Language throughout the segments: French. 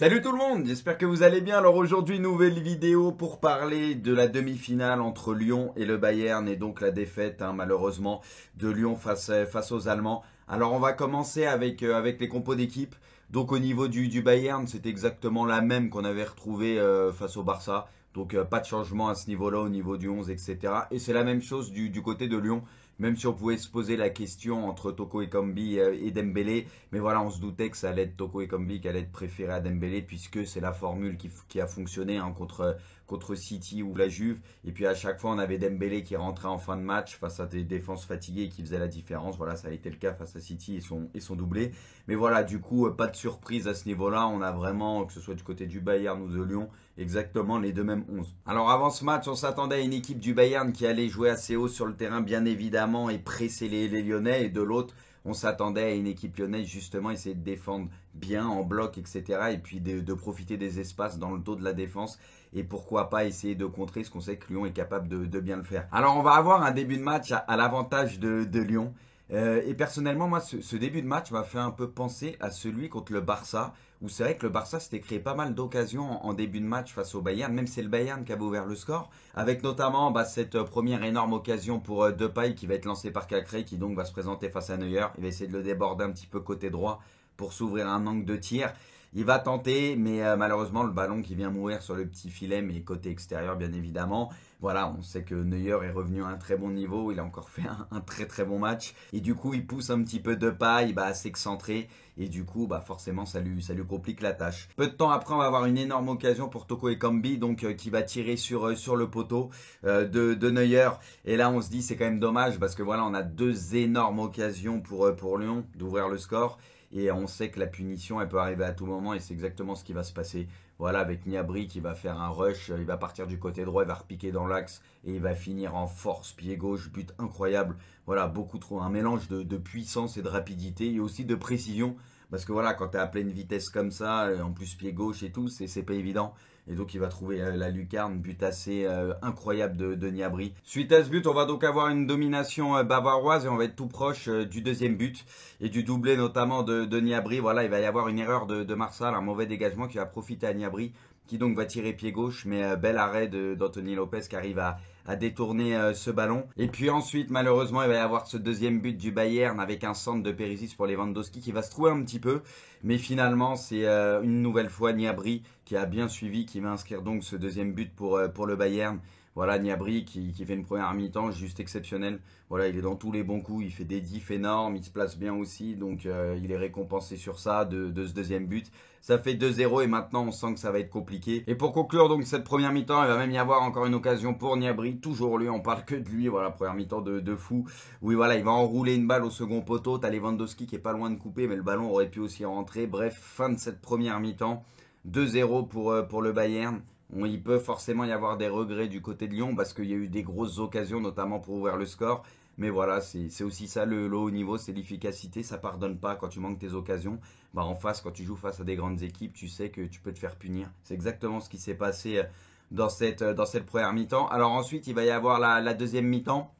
Salut tout le monde, j'espère que vous allez bien. Alors aujourd'hui, nouvelle vidéo pour parler de la demi-finale entre Lyon et le Bayern et donc la défaite malheureusement de Lyon face aux Allemands. Alors on va commencer avec les compos d'équipe. Donc au niveau du Bayern, c'est exactement la même qu'on avait retrouvée face au Barça. Donc pas de changement à ce niveau-là au niveau du 11, etc. Et c'est la même chose du côté de Lyon. Même si on pouvait se poser la question entre Toko Ekambi et Dembélé, mais voilà, on se doutait que ça allait être Toko Ekambi qui allait être préféré à Dembélé puisque c'est la formule qui a fonctionné contre City ou la Juve. Et puis à chaque fois, on avait Dembélé qui rentrait en fin de match face à des défenses fatiguées et qui faisait la différence. Voilà, ça a été le cas face à City et son doublé. Mais voilà, du coup, pas de surprise à ce niveau-là. On a vraiment, que ce soit du côté du Bayern ou de Lyon, exactement les deux mêmes 11. Alors avant ce match, on s'attendait à une équipe du Bayern qui allait jouer assez haut sur le terrain, bien évidemment, et presser les Lyonnais. Et de l'autre, on s'attendait à une équipe lyonnaise justement essayer de défendre bien en bloc, etc. Et puis de profiter des espaces dans le dos de la défense. Et pourquoi pas essayer de contrer ce qu'on sait que Lyon est capable de bien le faire. Alors on va avoir un début de match à l'avantage de Lyon. Et personnellement, moi, ce début de match m'a fait un peu penser à celui contre le Barça, où c'est vrai que le Barça s'était créé pas mal d'occasions en début de match face au Bayern, même si c'est le Bayern qui avait ouvert le score, avec notamment cette première énorme occasion pour Depay qui va être lancé par Cacré, qui donc va se présenter face à Neuer. Il va essayer de le déborder un petit peu côté droit pour s'ouvrir un angle de tir. Il va tenter, mais malheureusement, le ballon qui vient mourir sur le petit filet, mais côté extérieur, bien évidemment. Voilà, on sait que Neuer est revenu à un très bon niveau. Il a encore fait un très très bon match. Et du coup, il pousse un petit peu de paille, assez excentré. Et du coup, forcément, ça lui complique la tâche. Peu de temps après, on va avoir une énorme occasion pour Toko Ekambi, donc qui va tirer sur le poteau de Neuer. Et là, on se dit, c'est quand même dommage parce que voilà, on a deux énormes occasions pour Lyon d'ouvrir le score. Et on sait que la punition, elle peut arriver à tout moment et c'est exactement ce qui va se passer. Voilà, avec Gnabry qui va faire un rush, il va partir du côté droit, il va repiquer dans l'axe et il va finir en force, pied gauche, but incroyable. Voilà, beaucoup trop, un mélange de puissance et de rapidité et aussi de précision. Parce que voilà, quand tu es à pleine vitesse comme ça, en plus pied gauche et tout, c'est pas évident. Et donc il va trouver la lucarne, but assez incroyable de Gnabry. Suite à ce but, on va donc avoir une domination bavaroise et on va être tout proche du deuxième but et du doublé notamment de Gnabry. Voilà, il va y avoir une erreur de Marsal, un mauvais dégagement qui va profiter à Gnabry qui donc va tirer pied gauche, mais bel arrêt d'Anthony Lopez qui arrive à détourner ce ballon. Et puis ensuite, malheureusement, il va y avoir ce deuxième but du Bayern avec un centre de Perisic pour Lewandowski qui va se trouver un petit peu. Mais finalement, c'est une nouvelle fois Gnabry qui a bien suivi, qui va inscrire donc ce deuxième but pour le Bayern. Voilà, Gnabry qui fait une première mi-temps juste exceptionnelle. Voilà, il est dans tous les bons coups, il fait des diffs énormes, il se place bien aussi, donc il est récompensé sur ça de ce deuxième but. Ça fait 2-0 et maintenant on sent que ça va être compliqué. Et pour conclure donc cette première mi-temps, il va même y avoir encore une occasion pour Gnabry, toujours lui, on parle que de lui, voilà, première mi-temps de fou. Oui voilà, il va enrouler une balle au second poteau, t'as Lewandowski qui est pas loin de couper, mais le ballon aurait pu aussi rentrer. Bref, fin de cette première mi-temps, 2-0 pour le Bayern. Il peut forcément y avoir des regrets du côté de Lyon parce qu'il y a eu des grosses occasions, notamment pour ouvrir le score. Mais voilà, c'est aussi ça le haut niveau, c'est l'efficacité. Ça pardonne pas quand tu manques tes occasions. En face, quand tu joues face à des grandes équipes, tu sais que tu peux te faire punir. C'est exactement ce qui s'est passé dans cette première mi-temps. Alors ensuite, il va y avoir la deuxième mi-temps.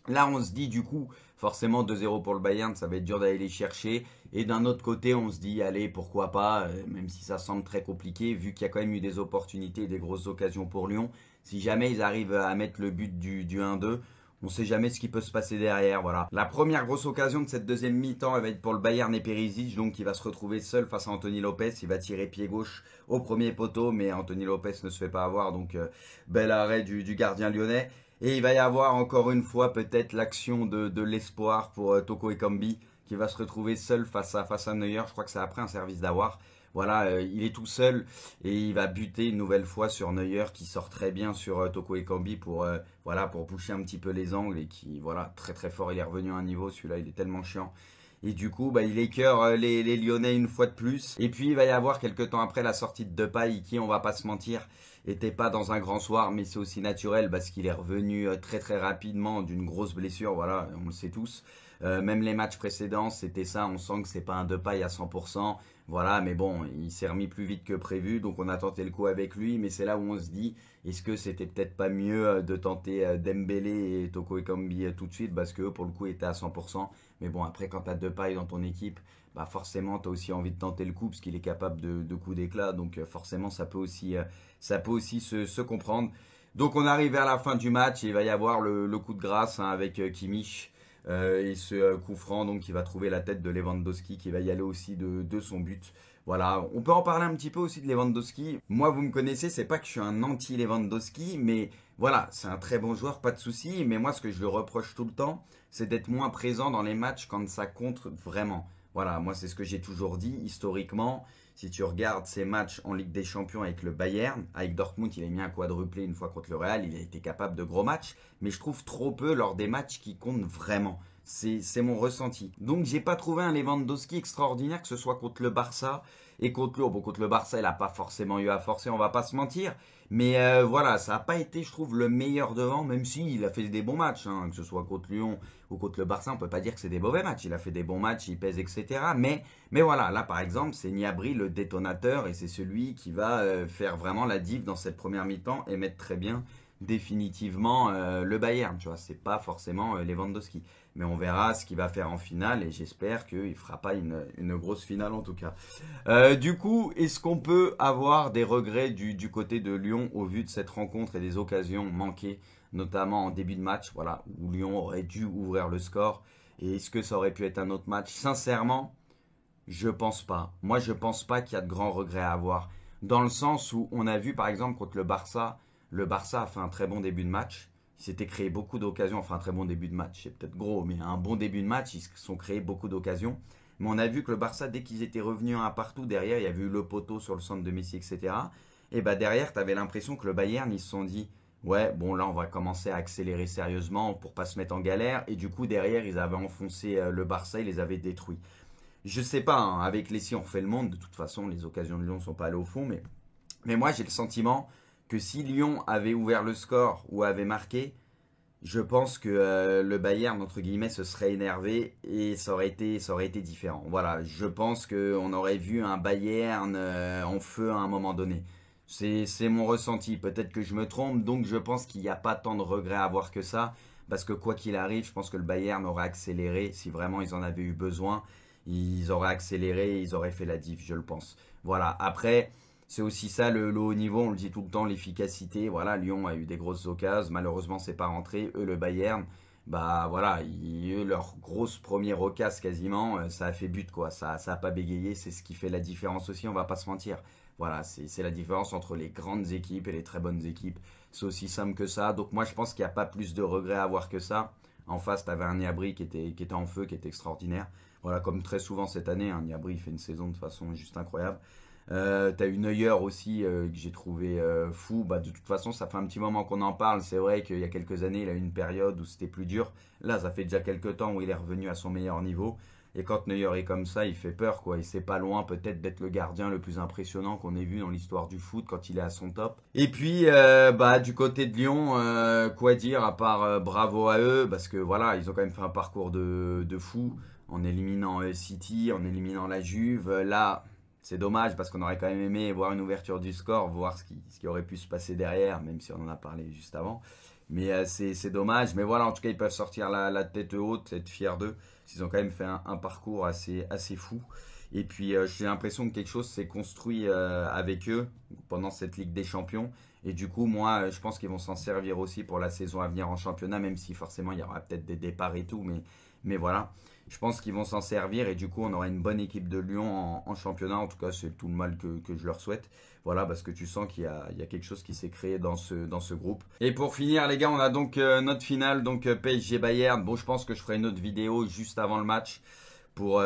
Là, on se dit du coup, forcément 2-0 pour le Bayern, ça va être dur d'aller les chercher. Et d'un autre côté, on se dit, allez, pourquoi pas, même si ça semble très compliqué, vu qu'il y a quand même eu des opportunités et des grosses occasions pour Lyon. Si jamais ils arrivent à mettre le but du 1-2, on ne sait jamais ce qui peut se passer derrière. Voilà. La première grosse occasion de cette deuxième mi-temps, elle va être pour le Bayern et Perisic, donc il va se retrouver seul face à Anthony Lopez. Il va tirer pied gauche au premier poteau, mais Anthony Lopez ne se fait pas avoir, donc bel arrêt du gardien lyonnais. Et il va y avoir encore une fois peut-être l'action de l'espoir pour Toko Ekambi qui va se retrouver seul face à Neuer. Je crois que c'est après un service d'Awar. Voilà, il est tout seul et il va buter une nouvelle fois sur Neuer qui sort très bien sur Toko Ekambi pour boucher un petit peu les angles et qui, voilà, très très fort. Il est revenu à un niveau, celui-là, il est tellement chiant. Et du coup, il écœure les Lyonnais une fois de plus. Et puis, il va y avoir quelques temps après la sortie de Depay, qui, on va pas se mentir, était pas dans un grand soir, mais c'est aussi naturel parce qu'il est revenu très très rapidement d'une grosse blessure. Voilà, on le sait tous. Même les matchs précédents, c'était ça. On sent que c'est pas un Depay à 100%. Voilà, mais bon, il s'est remis plus vite que prévu, donc on a tenté le coup avec lui. Mais c'est là où on se dit, est-ce que c'était peut-être pas mieux de tenter Dembélé et Toko Ekambi tout de suite parce que eux, pour le coup, étaient à 100%. Mais bon, après, quand tu as Depay dans ton équipe, bah forcément tu as aussi envie de tenter le coup parce qu'il est capable de coups d'éclat, donc forcément ça peut aussi se comprendre. Donc on arrive vers la fin du match et il va y avoir le coup de grâce hein, avec Kimmich et ce coup franc donc qui va trouver la tête de Lewandowski qui va y aller aussi de son but. Voilà, on peut en parler un petit peu aussi de Lewandowski. Moi, vous me connaissez, c'est pas que je suis un anti-Lewandowski, mais voilà, c'est un très bon joueur, pas de souci. Mais moi, ce que je le reproche tout le temps, c'est d'être moins présent dans les matchs quand ça compte vraiment. Voilà, moi, c'est ce que j'ai toujours dit. Historiquement, si tu regardes ces matchs en Ligue des Champions avec le Bayern, avec Dortmund, il a mis un quadruplé une fois contre le Real, il a été capable de gros matchs, mais je trouve trop peu lors des matchs qui comptent vraiment. C'est mon ressenti. Donc j'ai pas trouvé un Lewandowski extraordinaire, que ce soit contre le Barça et contre Lyon. Bon, contre le Barça, il a pas forcément eu à forcer, on va pas se mentir. Mais voilà, ça n'a pas été, je trouve, le meilleur devant, même s'il a fait des bons matchs, hein, que ce soit contre Lyon ou contre le Barça, on peut pas dire que c'est des mauvais matchs. Il a fait des bons matchs, il pèse, etc. Mais voilà, là par exemple, c'est Gnabry le détonateur et c'est celui qui va faire vraiment la diff dans cette première mi-temps et mettre très bien définitivement le Bayern. Tu vois, c'est pas forcément Lewandowski. Mais on verra ce qu'il va faire en finale et j'espère qu'il ne fera pas une grosse finale en tout cas. Du coup, est-ce qu'on peut avoir des regrets du côté de Lyon au vu de cette rencontre et des occasions manquées, notamment en début de match, voilà, où Lyon aurait dû ouvrir le score. Et est-ce que ça aurait pu être un autre match? Sincèrement, je pense pas. Moi, je pense pas qu'il y a de grands regrets à avoir. Dans le sens où on a vu par exemple contre le Barça a fait un très bon début de match. Il s'était créé beaucoup d'occasions, enfin un très bon début de match, c'est peut-être gros, mais un bon début de match, ils se sont créés beaucoup d'occasions. Mais on a vu que le Barça, dès qu'ils étaient revenus un partout, derrière, il y avait eu le poteau sur le centre de Messi, etc. Et bah derrière, tu avais l'impression que le Bayern, ils se sont dit, ouais, bon là, on va commencer à accélérer sérieusement pour pas se mettre en galère. Et du coup, derrière, ils avaient enfoncé le Barça, ils les avaient détruits. Je sais pas, hein, avec les si on refait le monde, de toute façon, les occasions de Lyon ne sont pas allées au fond, mais moi, j'ai le sentiment que si Lyon avait ouvert le score ou avait marqué, je pense que le Bayern, entre guillemets, se serait énervé et ça aurait été différent. Voilà, je pense qu'on aurait vu un Bayern en feu à un moment donné. C'est mon ressenti. Peut-être que je me trompe, donc je pense qu'il n'y a pas tant de regrets à avoir que ça. Parce que quoi qu'il arrive, je pense que le Bayern aurait accéléré si vraiment ils en avaient eu besoin. Ils auraient accéléré, ils auraient fait la diff, je le pense. Voilà, après. C'est aussi ça le haut niveau, on le dit tout le temps, l'efficacité. Voilà, Lyon a eu des grosses occasions, malheureusement c'est pas rentré. Eux, le Bayern, bah voilà, eux, leur grosse première occasion quasiment, ça a fait but quoi. Ça a pas bégayé, c'est ce qui fait la différence aussi, on va pas se mentir. Voilà, c'est la différence entre les grandes équipes et les très bonnes équipes. C'est aussi simple que ça. Donc moi je pense qu'il n'y a pas plus de regrets à avoir que ça. En face, tu avais un Gnabry qui était en feu, qui était extraordinaire. Voilà, comme très souvent cette année, un Gnabry fait une saison de façon juste incroyable. T'as eu Neuer aussi que j'ai trouvé fou. Bah, de toute façon, ça fait un petit moment qu'on en parle. C'est vrai qu'il y a quelques années, il a eu une période où c'était plus dur. Là, ça fait déjà quelques temps où il est revenu à son meilleur niveau. Et quand Neuer est comme ça, il fait peur, quoi. Il c'est pas loin peut-être d'être le gardien le plus impressionnant qu'on ait vu dans l'histoire du foot quand il est à son top. Et puis, bah, du côté de Lyon, quoi dire à part bravo à eux, parce que voilà, ils ont quand même fait un parcours de fou en éliminant City, en éliminant la Juve. Là, c'est dommage parce qu'on aurait quand même aimé voir une ouverture du score, voir ce qui aurait pu se passer derrière, même si on en a parlé juste avant. Mais c'est dommage. Mais voilà, en tout cas, ils peuvent sortir la tête haute, être fiers d'eux. Ils ont quand même fait un parcours assez fou. Et puis, j'ai l'impression que quelque chose s'est construit avec eux pendant cette Ligue des Champions. Et du coup, moi, je pense qu'ils vont s'en servir aussi pour la saison à venir en championnat, même si forcément, il y aura peut-être des départs et tout. Mais voilà. Je pense qu'ils vont s'en servir et du coup on aura une bonne équipe de Lyon en championnat. En tout cas c'est tout le mal que je leur souhaite. Voilà parce que tu sens qu'il y a quelque chose qui s'est créé dans ce groupe. Et pour finir les gars on a donc notre finale donc PSG Bayern. Bon je pense que je ferai une autre vidéo juste avant le match pour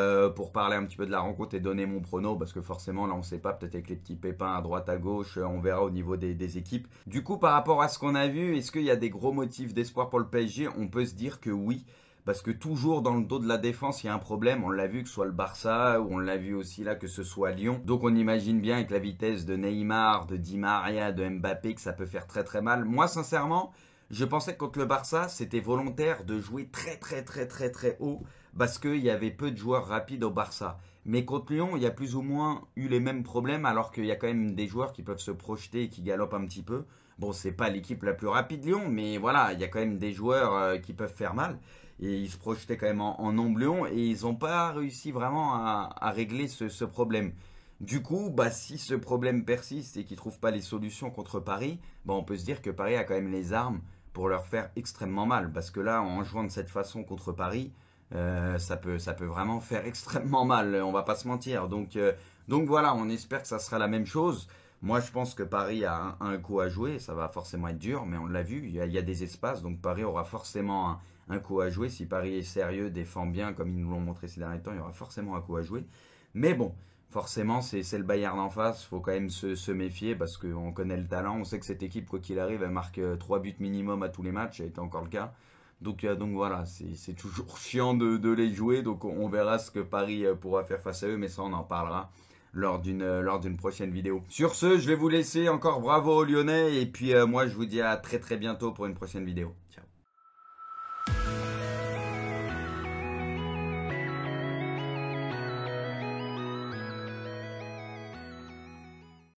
parler un petit peu de la rencontre et donner mon prono parce que forcément là on sait pas peut-être avec les petits pépins à droite à gauche on verra au niveau des équipes. Du coup par rapport à ce qu'on a vu est-ce qu'il y a des gros motifs d'espoir pour le PSG? On peut se dire que oui. Parce que toujours dans le dos de la défense, il y a un problème. On l'a vu que ce soit le Barça ou on l'a vu aussi là que ce soit Lyon. Donc on imagine bien avec la vitesse de Neymar, de Di Maria, de Mbappé que ça peut faire très très mal. Moi sincèrement, je pensais que contre le Barça, c'était volontaire de jouer très très très très très haut parce qu'il y avait peu de joueurs rapides au Barça. Mais contre Lyon, il y a plus ou moins eu les mêmes problèmes, alors qu'il y a quand même des joueurs qui peuvent se projeter et qui galopent un petit peu. Bon, c'est pas l'équipe la plus rapide Lyon, mais voilà, il y a quand même des joueurs qui peuvent faire mal. Et ils se projetaient quand même en nombre Lyon et ils n'ont pas réussi vraiment à régler ce problème. Du coup, bah, si ce problème persiste et qu'ils ne trouvent pas les solutions contre Paris, bah, on peut se dire que Paris a quand même les armes pour leur faire extrêmement mal. Parce que là, en jouant de cette façon contre Paris, ça peut vraiment faire extrêmement mal, on va pas se mentir. Donc voilà, on espère que ça sera la même chose. Moi, je pense que Paris a un coup à jouer, ça va forcément être dur, mais on l'a vu, il y a des espaces, donc Paris aura forcément un coup à jouer. Si Paris est sérieux, défend bien, comme ils nous l'ont montré ces derniers temps, il y aura forcément un coup à jouer. Mais bon, forcément, c'est le Bayern en face, il faut quand même se méfier, parce qu'on connaît le talent, on sait que cette équipe, quoi qu'il arrive, elle marque 3 buts minimum à tous les matchs, ça a été encore le cas. Donc voilà, c'est toujours chiant de les jouer. Donc on verra ce que Paris pourra faire face à eux, mais ça on en parlera lors d'une prochaine vidéo. Sur ce, je vais vous laisser. Encore bravo aux Lyonnais. Et puis moi je vous dis à très très bientôt pour une prochaine vidéo. Ciao.